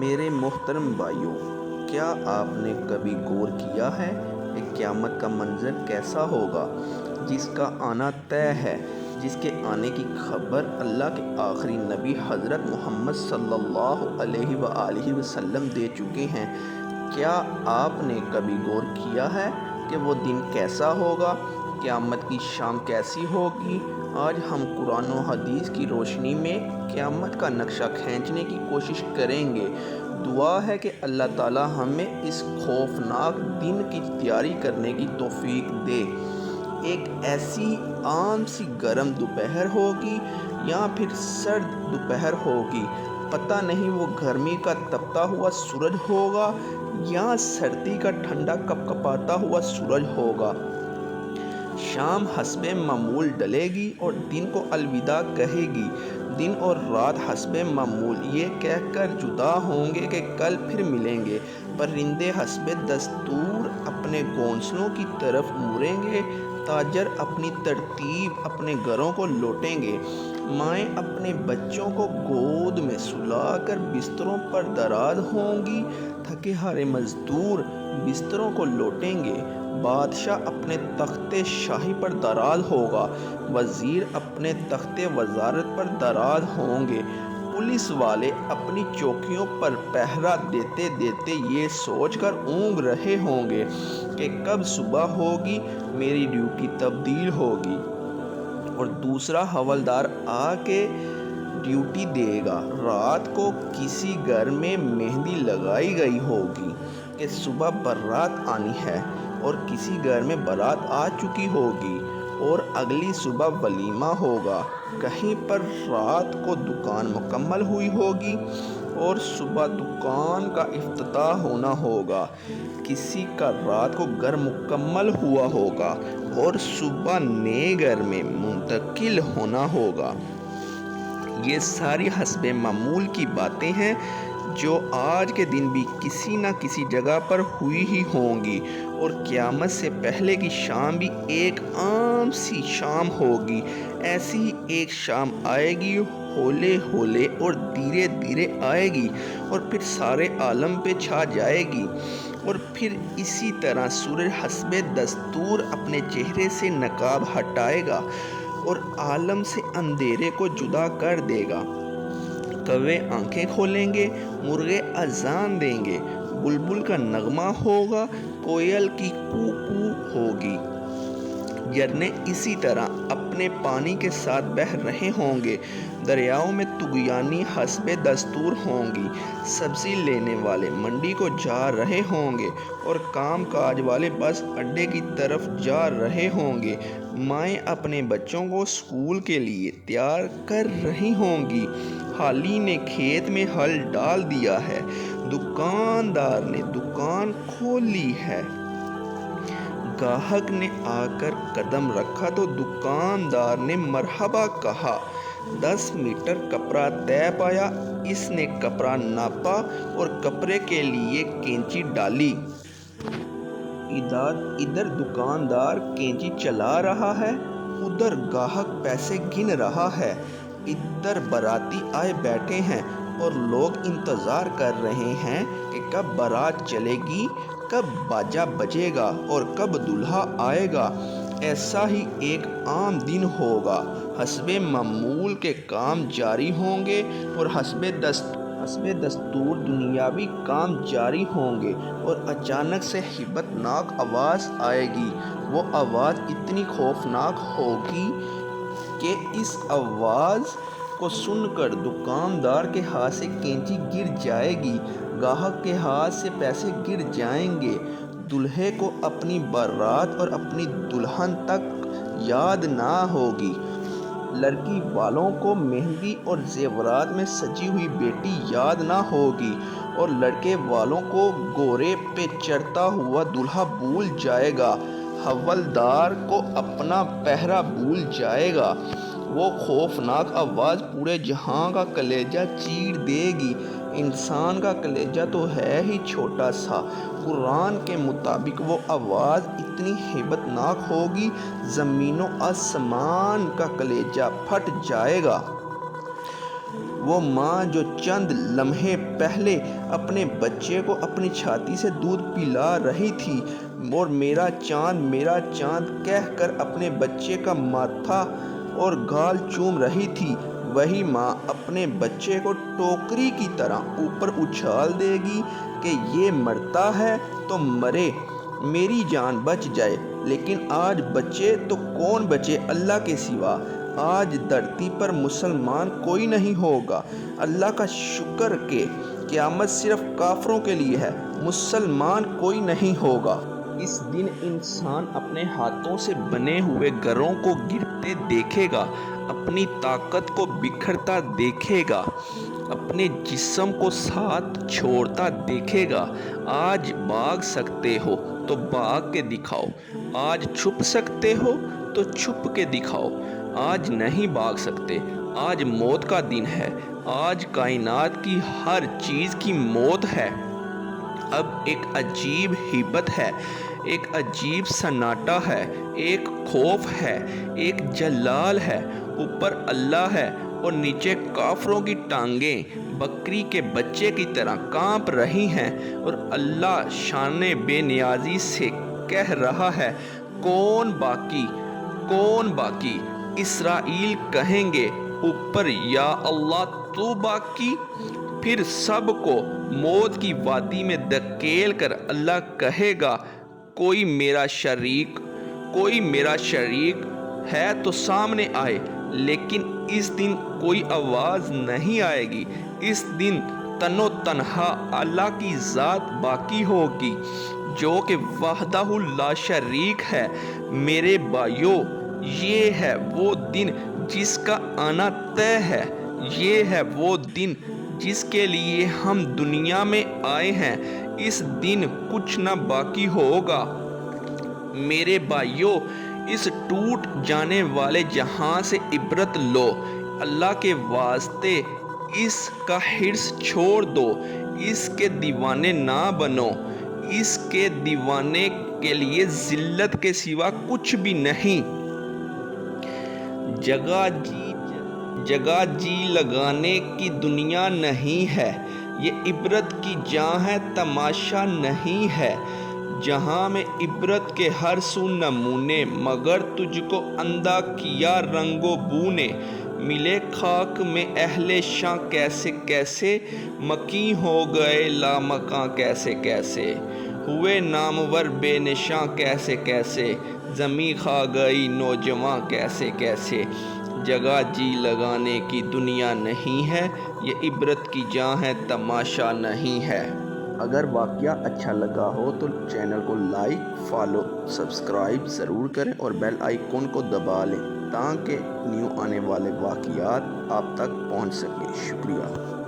میرے محترم بھائیوں، کیا آپ نے کبھی غور کیا ہے کہ قیامت کا منظر کیسا ہوگا، جس کا آنا طے ہے، جس کے آنے کی خبر اللہ کے آخری نبی حضرت محمد صلی اللہ علیہ وآلہ وسلم دے چکے ہیں؟ کیا آپ نے کبھی غور کیا ہے کہ وہ دن کیسا ہوگا، قیامت کی شام کیسی ہوگی؟ آج ہم قرآن و حدیث کی روشنی میں قیامت کا نقشہ کھینچنے کی کوشش کریں گے۔ دعا ہے کہ اللہ تعالی ہمیں اس خوفناک دن کی تیاری کرنے کی توفیق دے۔ ایک ایسی عام سی گرم دوپہر ہوگی یا پھر سرد دوپہر ہوگی، پتہ نہیں وہ گرمی کا تپتا ہوا سورج ہوگا یا سردی کا ٹھنڈا کپکپاتا ہوا سورج ہوگا۔ شام حسب معمول ڈلے گی اور دن کو الوداع کہے گی۔ دن اور رات حسب معمول یہ کہہ کر جدا ہوں گے کہ کل پھر ملیں گے۔ پرندے حسب دستور اپنے گھونسلوں کی طرف مڑیں گے، تاجر اپنی ترتیب اپنے گھروں کو لوٹیں گے، مائیں اپنے بچوں کو گود میں سلا کر بستروں پر دراز ہوں گی، تھکے ہارے مزدور بستروں کو لوٹیں گے، بادشاہ اپنے تخت شاہی پر دراز ہوگا، وزیر اپنے تخت وزارت پر دراز ہوں گے، پولیس والے اپنی چوکیوں پر پہرا دیتے دیتے یہ سوچ کر اونگ رہے ہوں گے کہ کب صبح ہوگی، میری ڈیوٹی تبدیل ہوگی، اور دوسرا حوالدار آ کے ڈیوٹی دے گا۔ رات کو کسی گھر میں مہندی لگائی گئی ہوگی کہ صبح بارات آنی ہے، اور کسی گھر میں بارات آ چکی ہوگی اور اگلی صبح ولیمہ ہوگا۔ کہیں پر رات کو دکان مکمل ہوئی ہوگی اور صبح دکان کا افتتاح ہونا ہوگا، کسی کا رات کو گھر مکمل ہوا ہوگا اور صبح نئے گھر میں منتقل ہونا ہوگا۔ یہ ساری حسب معمول کی باتیں ہیں جو آج کے دن بھی کسی نہ کسی جگہ پر ہوئی ہی ہوں گی، اور قیامت سے پہلے کی شام بھی ایک عام سی شام ہوگی۔ ایسی ہی ایک شام آئے گی، ہولے ہولے اور دھیرے دھیرے آئے گی اور پھر سارے عالم پہ چھا جائے گی، اور پھر اسی طرح سورج حسب دستور اپنے چہرے سے نقاب ہٹائے گا اور عالم سے اندھیرے کو جدا کر دے گا۔ کوے آنکھیں کھولیں گے، مرغے اذان دیں گے، بلبل کا نغمہ ہوگا، کوئل کی کو کو ہوگی، جھرنے اسی طرح اپنے پانی کے ساتھ بہہ رہے ہوں گے، دریاؤں میں طغیانی حسب دستور ہوں گی، سبزی لینے والے منڈی کو جا رہے ہوں گے اور کام کاج والے بس اڈے کی طرف جا رہے ہوں گے، مائیں اپنے بچوں کو اسکول کے لیے تیار کر رہی ہوں گی، حالی نے کھیت میں ہل ڈال دیا ہے، دکاندار نے دکان کھول لی ہے، گاہک نے آ کر قدم رکھا تو دکاندار نے مرحبا کہا، 10 میٹر کپڑا طے پایا، اس نے کپڑا ناپا اور کپڑے کے لیے کینچی ڈالی۔ ادھر دکاندار کینچی چلا رہا ہے، ادھر گاہک پیسے گن رہا ہے، ادھر باراتی آئے بیٹھے ہیں اور لوگ انتظار کر رہے ہیں کہ کب بارات چلے گی، کب باجا بجے گا اور کب دولہا آئے گا۔ ایسا ہی ایک عام دن ہوگا، حسب معمول کے کام جاری ہوں گے اور حسب دستور دنیاوی کام جاری ہوں گے، اور اچانک سے ہیبت ناک آواز آئے گی۔ وہ آواز اتنی خوفناک ہوگی کہ اس آواز کو سن کر دکاندار کے ہاتھ سے کینچی گر جائے گی، گاہک کے ہاتھ سے پیسے گر جائیں گے، دولہے کو اپنی بارات اور اپنی دلہن تک یاد نہ ہوگی، لڑکی والوں کو مہندی اور زیورات میں سجی ہوئی بیٹی یاد نہ ہوگی، اور لڑکے والوں کو گھوڑے پہ چڑھتا ہوا دولہا بھول جائے گا، حوالدار کو اپنا پہرا بھول جائے گا۔ وہ خوفناک آواز پورے جہاں کا کلیجہ چیر دے گی۔ انسان کا کلیجہ تو ہے ہی چھوٹا سا، قرآن کے مطابق وہ آواز اتنی ہیبت ناک ہوگی، زمین و آسمان کا کلیجہ پھٹ جائے گا۔ وہ ماں جو چند لمحے پہلے اپنے بچے کو اپنی چھاتی سے دودھ پلا رہی تھی اور میرا چاند کہہ کر اپنے بچے کا ماتھا اور گال چوم رہی تھی، وہی ماں اپنے بچے کو ٹوکری کی طرح اوپر اچھال دے گی کہ یہ مرتا ہے تو مرے، میری جان بچ جائے۔ لیکن آج بچے تو کون بچے اللہ کے سوا؟ آج دھرتی پر مسلمان کوئی نہیں ہوگا۔ اللہ کا شکر کہ قیامت صرف کافروں کے لیے ہے، مسلمان کوئی نہیں ہوگا۔ اس دن انسان اپنے ہاتھوں سے بنے ہوئے گھروں کو گرتے دیکھے گا، اپنی طاقت کو بکھرتا دیکھے گا، اپنے جسم کو ساتھ چھوڑتا دیکھے گا۔ آج بھاگ سکتے ہو تو بھاگ کے دکھاؤ، آج چھپ سکتے ہو تو چھپ کے دکھاؤ۔ آج نہیں بھاگ سکتے، آج موت کا دن ہے، آج کائنات کی ہر چیز کی موت ہے۔ اب ایک عجیب ہیبت ہے، ایک عجیب سناٹا ہے، ایک خوف ہے، ایک جلال ہے۔ اوپر اللہ ہے اور نیچے کافروں کی ٹانگیں بکری کے بچے کی طرح کانپ رہی ہیں، اور اللہ شان بے نیازی سے کہہ رہا ہے، کون باقی؟ کون باقی؟ اسرائیل کہیں گے اوپر، یا اللہ تو باقی؟ پھر سب کو موت کی وادی میں دھکیل کر اللہ کہے گا، کوئی میرا شریک ہے تو سامنے آئے۔ لیکن اس دن کوئی آواز نہیں آئے گی، اس دن تن و تنہا اللہ کی ذات باقی ہوگی، جو کہ وحدہ لا شریک ہے۔ میرے بھائیو، یہ ہے وہ دن جس کا آنا طے ہے، یہ ہے وہ دن جس کے لیے ہم دنیا میں آئے ہیں۔ اس دن کچھ نہ باقی ہوگا۔ میرے بھائیو، اس ٹوٹ جانے والے جہاں سے عبرت لو، اللہ کے واسطے اس کا حرص چھوڑ دو، اس کے دیوانے نہ بنو۔ اس کے دیوانے کے لیے ذلت کے سوا کچھ بھی نہیں۔ جگہ جی لگانے کی دنیا نہیں ہے، یہ عبرت کی جہاں ہے، تماشا نہیں ہے۔ جہاں میں عبرت کے ہر سو نمونے، مگر تجھ کو اندھا کیا رنگ و بو نے۔ ملے خاک میں اہل شاں کیسے کیسے، مکیں ہو گئے لامکاں کیسے کیسے، ہوئے نامور بے نشاں کیسے کیسے، زمیں کھا گئی نوجواں کیسے کیسے۔ جگہ جی لگانے کی دنیا نہیں ہے، یہ عبرت کی جہاں ہے، تماشا نہیں ہے۔ اگر واقعہ اچھا لگا ہو تو چینل کو لائک، فالو، سبسکرائب ضرور کریں اور بیل آئیکن کو دبا لیں تاکہ نیو آنے والے واقعات آپ تک پہنچ سکیں۔ شکریہ۔